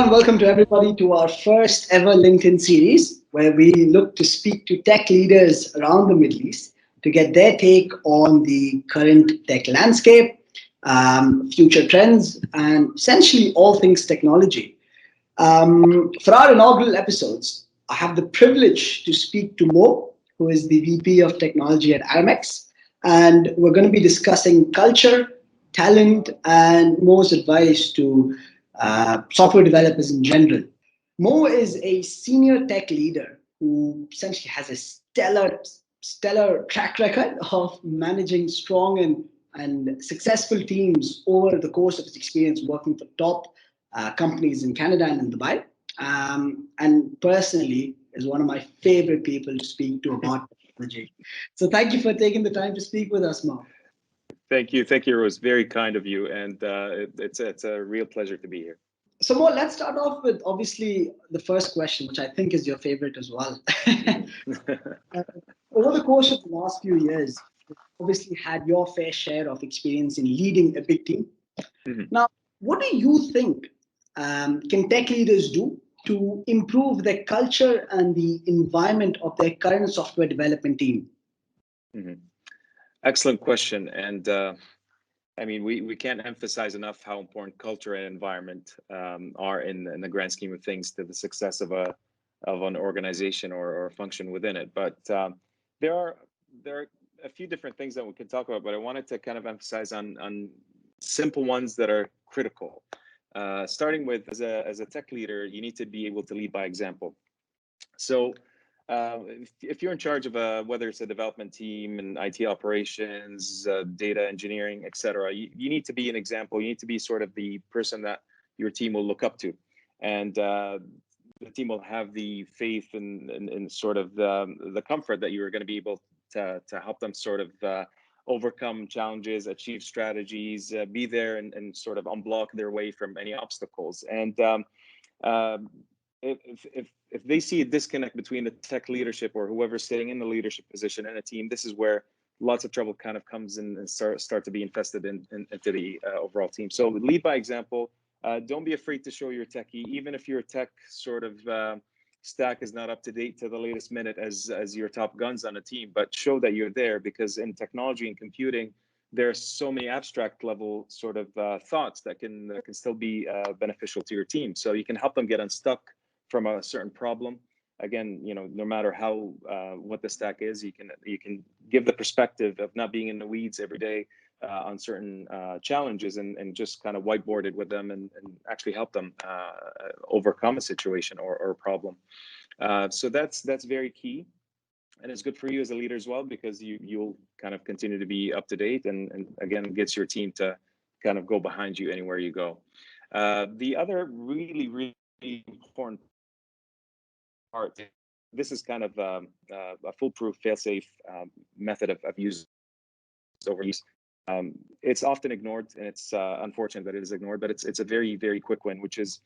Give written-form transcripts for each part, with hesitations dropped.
and welcome to everybody to our first ever LinkedIn series where we look to speak to tech leaders around the Middle East to get their take on the current tech landscape, future trends, and essentially all things technology. For our inaugural episodes, I have the privilege to speak to Moe, who is the VP of Technology at Aramex, and we're going to be discussing culture, talent, and Mo's advice to software developers in general. Mo is a senior tech leader who essentially has a stellar track record of managing strong and successful teams over the course of his experience working for top companies in Canada and in Dubai. And personally, is one of my favorite people to speak to about technology. So thank you for taking the time to speak with us, Mo. Thank you. It was very kind of you, and it's a real pleasure to be here. So, Mo, let's start off with obviously the first question, which I think is your favorite as well. Over the course of the last few years, you've obviously had your fair share of experience in leading a big team. Mm-hmm. Now, what do you think can tech leaders do to improve the culture and the environment of their current software development team? Mm-hmm. Excellent question. And I mean, we can't emphasize enough how important culture and environment are in the grand scheme of things to the success of an organization or a function within it. But there are a few different things that we could talk about, but I wanted to kind of emphasize on simple ones that are critical. Starting with as a tech leader, you need to be able to lead by example. So if you're in charge of whether it's a development team and IT operations, data engineering, etc., you need to be an example. You need to be sort of the person that your team will look up to, and the team will have the faith and sort of the comfort that you are going to be able to help them sort of overcome challenges, achieve strategies, be there and sort of unblock their way from any obstacles. And if they see a disconnect between the tech leadership or whoever's sitting in the leadership position in a team, this is where lots of trouble kind of comes in and start to be infested into the overall team. So lead by example. Don't be afraid to show your techie, even if your tech sort of stack is not up to date to the latest minute as your top guns on a team, but show that you're there, because in technology and computing, there are so many abstract level sort of thoughts that can still be beneficial to your team. So you can help them get unstuck from a certain problem. Again, no matter how what the stack is, you can give the perspective of not being in the weeds every day on certain challenges and just kind of whiteboard it with them and actually help them overcome a situation or a problem. So that's very key. And it's good for you as a leader as well, because you'll kind of continue to be up to date and again, gets your team to kind of go behind you anywhere you go. The other really, really important part, this is kind of a foolproof, fail-safe method of use over years. It's often ignored, and it's unfortunate that it is ignored, but it's a very, very quick one, which is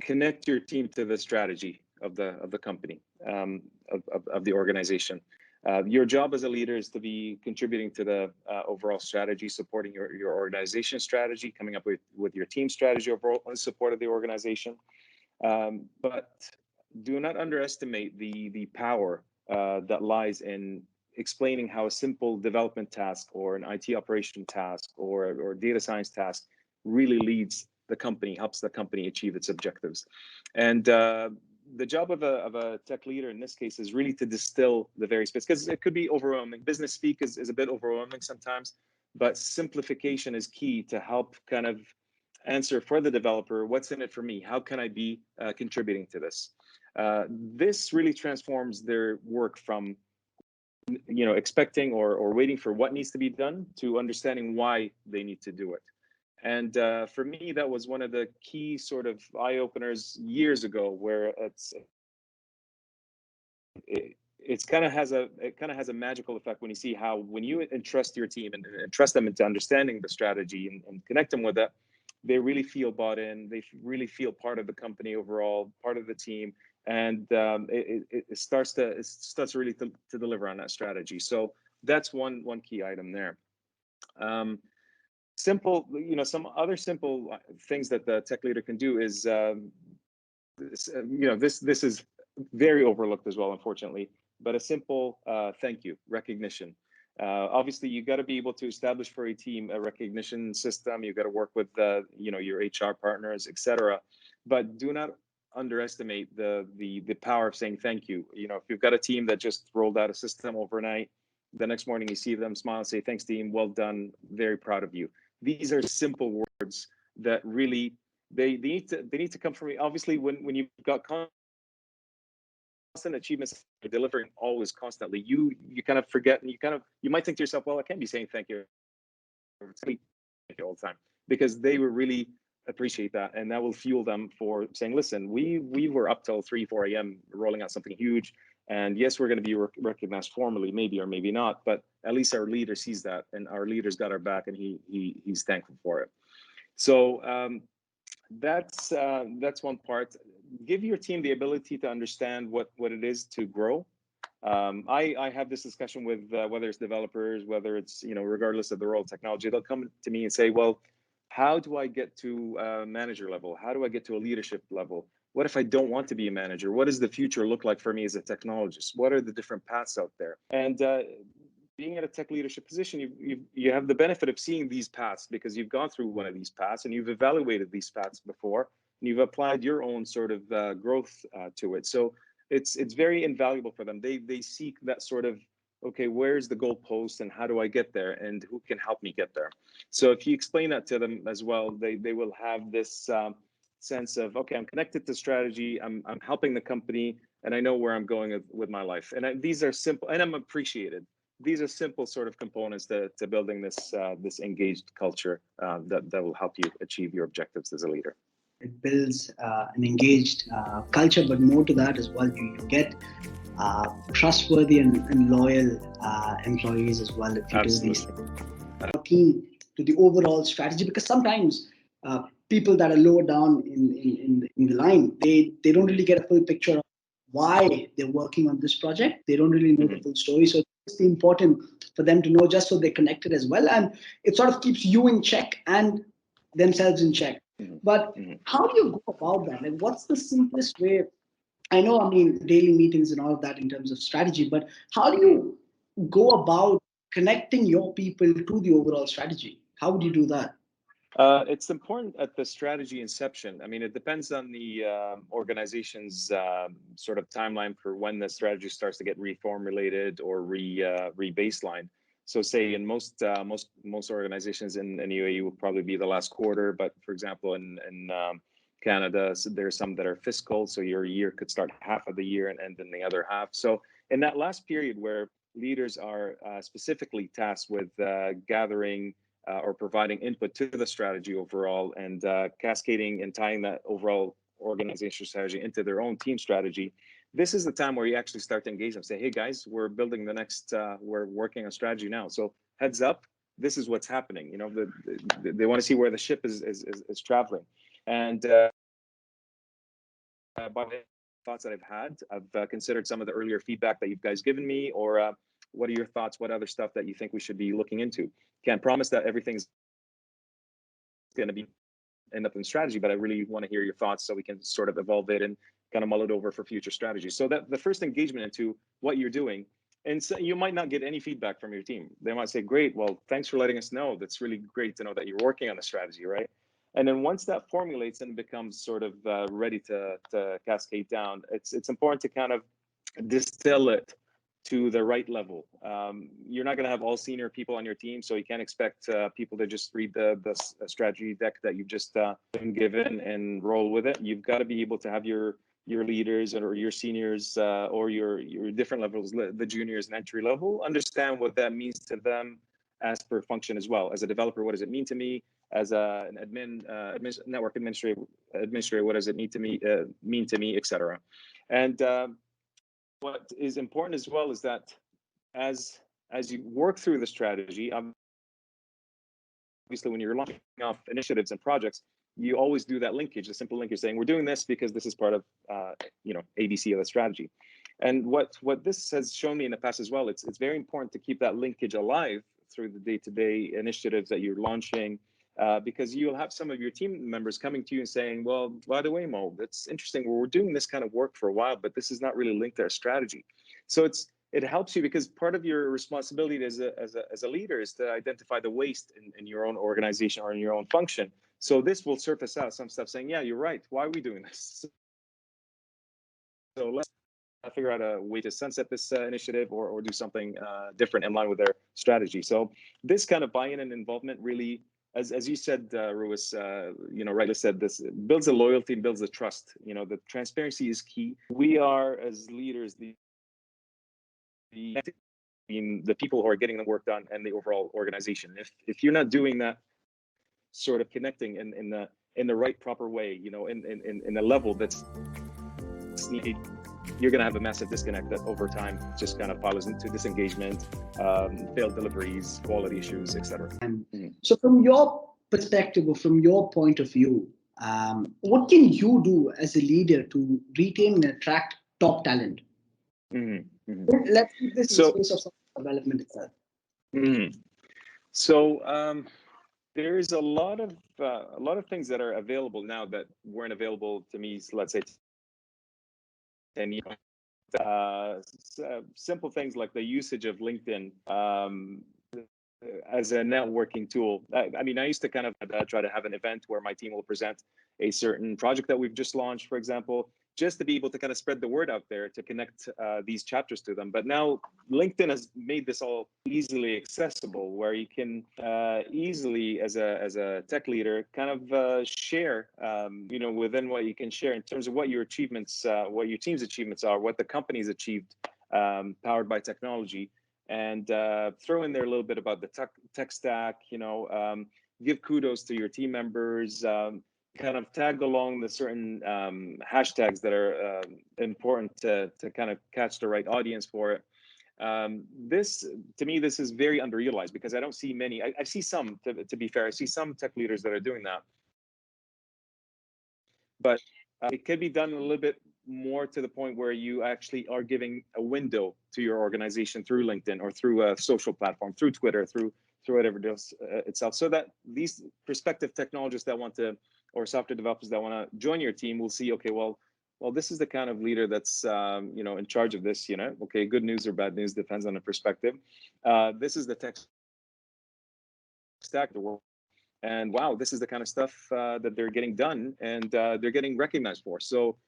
connect your team to the strategy of the company, of the organization. Your job as a leader is to be contributing to the overall strategy, supporting your organization strategy, coming up with your team strategy overall in support of the organization. But do not underestimate the power that lies in explaining how a simple development task or an IT operation task or data science task really leads the company, helps the company achieve its objectives. And the job of a tech leader in this case is really to distill the various bits, because it could be overwhelming. Business speak is a bit overwhelming sometimes, but simplification is key to help kind of answer for the developer, what's in it for me? How can I be contributing to this? This really transforms their work from expecting or waiting for what needs to be done to understanding why they need to do it. And for me, that was one of the key sort of eye openers years ago, where it kind of has a magical effect when you see how, when you entrust your team and trust them into understanding the strategy and connect them with that, they really feel bought in. They really feel part of the company overall, part of the team, and it starts really to deliver on that strategy. So that's one key item there. Simple, some other simple things that the tech leader can do is this is very overlooked as well, unfortunately. But a simple thank you, recognition. Obviously, you got to be able to establish for a team a recognition system. You got to work with your HR partners, etc. But do not underestimate the power of saying thank you. If you've got a team that just rolled out a system overnight, the next morning you see them smile and say, "Thanks, team. Well done. Very proud of you." These are simple words that really they need to come from you. Obviously, when you've got constant achievements you're delivering always constantly, you kind of forget, and you might think to yourself, well, I can't be saying thank you all the time, because they will really appreciate that, and that will fuel them for saying, listen, we were up till 3-4 a.m. rolling out something huge, and yes, we're going to be recognized formally, maybe or maybe not, but at least our leader sees that, and our leader's got our back, and he's thankful for it. So that's one part. Give your team the ability to understand what it is to grow. I have this discussion with whether it's developers, whether it's regardless of the role of technology, they'll come to me and say, well, how do I get to manager level? How do I get to a leadership level? What if I don't want to be a manager? What does the future look like for me as a technologist? What are the different paths out there? And being in a tech leadership position, you have the benefit of seeing these paths because you've gone through one of these paths and you've evaluated these paths before, and you've applied your own sort of growth to it. So it's very invaluable for them. They seek that sort of, okay, where's the goalpost and how do I get there and who can help me get there? So if you explain that to them as well, they will have this sense of, okay, I'm connected to strategy, I'm helping the company, and I know where I'm going with my life. And these are simple, and I'm appreciated. These are simple sort of components to building this engaged culture that will help you achieve your objectives as a leader. It builds an engaged culture, but more to that as well, you get trustworthy and loyal employees as well if you do these things. Team to the overall strategy, because sometimes people that are lower down in the line, they don't really get a full picture of why they're working on this project. They don't really know the full story. So it's important for them to know, just so they're connected as well. And it sort of keeps you in check and themselves in check. But how do you go about that? Like, what's the simplest way? I know, I mean, daily meetings and all of that in terms of strategy, but how do you go about connecting your people to the overall strategy? How would you do that? It's important at the strategy inception. I mean, it depends on the organization's sort of timeline for when the strategy starts to get reformulated or re-baseline. So say in most organizations in UAE will probably be the last quarter, but for example, in Canada, so there's some that are fiscal, so your year could start half of the year and end in the other half. So in that last period where leaders are specifically tasked with gathering or providing input to the strategy overall and cascading and tying that overall organizational strategy into their own team strategy, this is the time where you actually start to engage them. Say, hey guys, we're building the next, we're working on strategy now. So heads up, this is what's happening. They want to see where the ship is traveling. And by the thoughts that I've had, I've considered some of the earlier feedback that you guys given me, or what are your thoughts? What other stuff that you think we should be looking into? Can't promise that everything's going to end up in strategy, but I really want to hear your thoughts so we can sort of evolve it and kind of mull it over for future strategy. So that the first engagement into what you're doing, and so you might not get any feedback from your team. They might say, great, well, thanks for letting us know. That's really great to know that you're working on a strategy, right? And then once that formulates and becomes sort of ready to cascade down, it's important to kind of distill it to the right level. You're not going to have all senior people on your team, so you can't expect people to just read the strategy deck that you've just been given and roll with it. You've got to be able to have your leaders or your seniors or your different levels, the juniors and entry level, understand what that means to them as per function as well. As a developer, what does it mean to me? As an network administrator, what does it mean to me, etc. And what is important as well is that as you work through the strategy, obviously when you're launching off initiatives and projects, you always do that linkage, the simple linkage saying, we're doing this because this is part of ABC of the strategy. And what this has shown me in the past as well, it's very important to keep that linkage alive through the day-to-day initiatives that you're launching because you'll have some of your team members coming to you and saying, well, by the way, Mo, that's interesting. Well, we're doing this kind of work for a while, but this is not really linked to our strategy. So it helps you, because part of your responsibility as a leader is to identify the waste in your own organization or in your own function. So this will surface out some stuff saying, yeah, you're right. Why are we doing this? So let's figure out a way to sunset this initiative or do something different in line with their strategy. So this kind of buy-in and involvement really, as you said, Ruwise, rightly said, this builds a loyalty and builds a trust. The transparency is key. We are, as leaders, the people who are getting the work done and the overall organization. If you're not doing that sort of connecting in the right proper way, in a level that's needed, you're going to have a massive disconnect that over time just kind of follows into disengagement, failed deliveries, quality issues, etc. So from your perspective or from your point of view, what can you do as a leader to retain and attract top talent? Let's keep this in the space of development itself. So there's a lot of things that are available now that weren't available to me, let's say 10 years. Simple things like the usage of LinkedIn as a networking tool. I mean, I used to kind of try to have an event where my team will present a certain project that we've just launched, for example, just to be able to kind of spread the word out there to connect these chapters to them. But now LinkedIn has made this all easily accessible, where you can easily, as a tech leader, kind of share, within what you can share in terms of what your achievements, what your team's achievements are, what the company's achieved, powered by technology. And throw in there a little bit about the tech stack, give kudos to your team members, kind of tag along the certain hashtags that are important to kind of catch the right audience for it. To me, this is very underutilized, because I don't see many. I see some, to be fair, I see some tech leaders that are doing that. But it could be done a little bit more to the point where you actually are giving a window to your organization through LinkedIn or through a social platform, through Twitter, through whatever it is itself, so that these prospective technologists that want to, or software developers that want to join your team will see, okay, well, this is the kind of leader that's in charge of this. Okay, good news or bad news depends on the perspective. This is the tech stack, the world. And wow, this is the kind of stuff that they're getting done and they're getting recognized for. So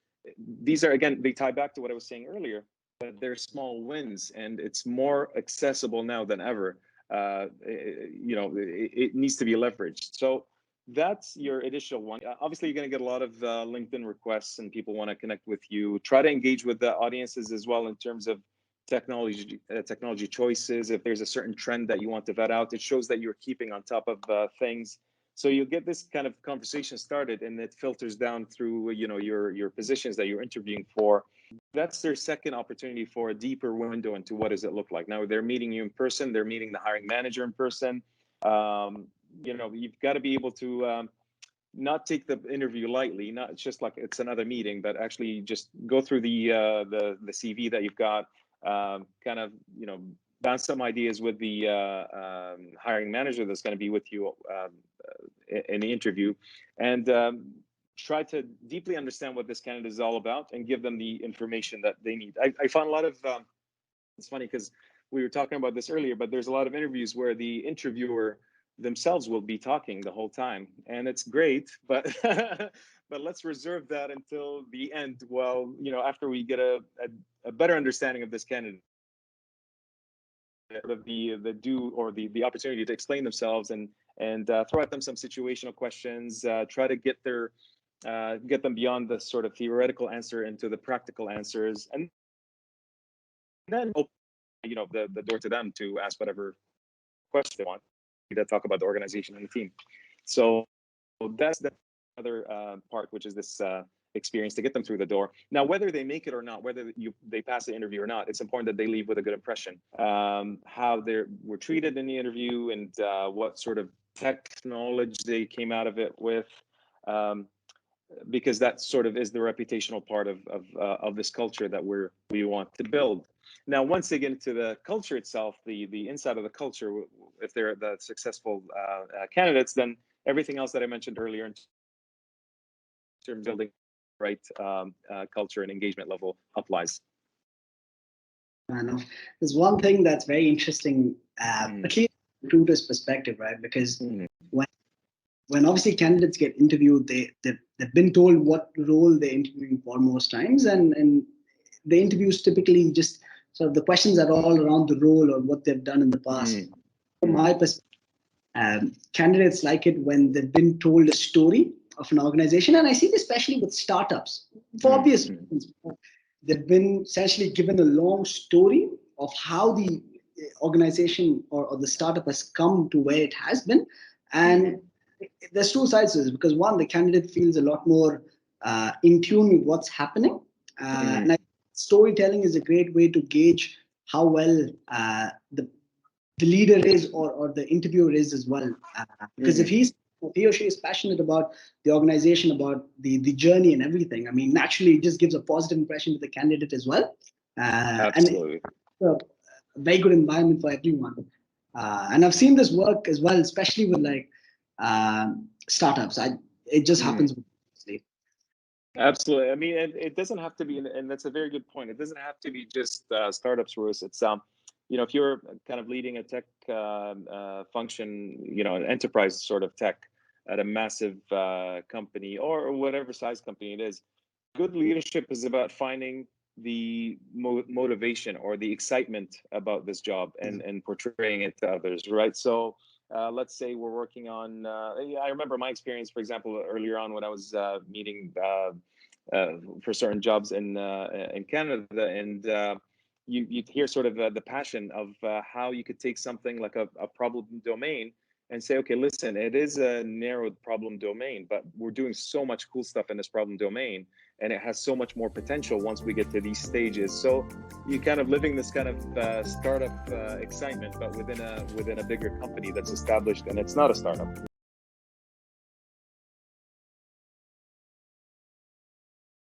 these are, again, they tie back to what I was saying earlier, that they're small wins, and it's more accessible now than ever. It needs to be leveraged. So that's your initial one. Obviously, you're going to get a lot of LinkedIn requests and people want to connect with you. Try to engage with the audiences as well in terms of technology choices. If there's a certain trend that you want to vet out, it shows that you're keeping on top of things. So you'll get this kind of conversation started, and it filters down through your positions that you're interviewing for. That's their second opportunity for a deeper window into what does it look like. Now they're meeting you in person, they're meeting the hiring manager in person. You've got to be able to not take the interview lightly, not just like it's another meeting, but actually just go through the CV that you've got, kind of bounce some ideas with the hiring manager that's going to be with you in the interview, and try to deeply understand what this candidate is all about and give them the information that they need. I found a lot of, it's funny because we were talking about this earlier, but there's a lot of interviews where the interviewer themselves will be talking the whole time, and it's great, but but let's reserve that until the end. Well, after we get a better understanding of this candidate, of the due or the opportunity to explain themselves and throw at them some situational questions, try to get them beyond the sort of theoretical answer into the practical answers, and then open the door to them to ask whatever question they want, to talk about the organization and the team. So that's the other part, which is this experience to get them through the door. Now, whether they make it or not, whether they pass the interview or not, it's important that they leave with a good impression. How they were treated in the interview, and what sort of tech knowledge they came out of it with, because that sort of is the reputational part of this culture that we want to build. Now, once they get into the culture itself, the inside of the culture, if they're the successful candidates, then everything else that I mentioned earlier in terms of building right culture and engagement level applies. There's one thing that's very interesting, at least from a recruiter's perspective, right? Because when obviously candidates get interviewed, they've been told what role they're interviewing for most times, and the interviews typically just sort of the questions are all around the role or what they've done in the past. From my perspective, candidates like it when they've been told a story of an organization, and I see this especially with startups for obvious reasons. They've been essentially given a long story of how the organization or the startup has come to where it has been. And there's two sides to this, because one, the candidate feels a lot more in tune with what's happening. And storytelling is a great way to gauge how well the leader is or the interviewer is as well. Because if he or she is passionate about the organization, about the journey and everything, I mean, naturally, it just gives a positive impression to the candidate as well. Absolutely. And it's a very good environment for everyone. And I've seen this work as well, especially with like startups. It just happens. Absolutely. I mean, it doesn't have to be, and that's a very good point. It doesn't have to be just startups, Ruwise. It's if you're kind of leading a tech function, an enterprise sort of tech at a massive company or whatever size company it is, good leadership is about finding the motivation or the excitement about this job and portraying it to others, right? So let's say we're working on, I remember my experience, for example, earlier on when I was meeting for certain jobs in Canada, and you hear sort of the passion of how you could take something like a problem domain and say, okay, listen, it is a narrowed problem domain, but we're doing so much cool stuff in this problem domain, and it has so much more potential once we get to these stages. So you're kind of living this kind of startup excitement, but within a bigger company that's established, and it's not a startup.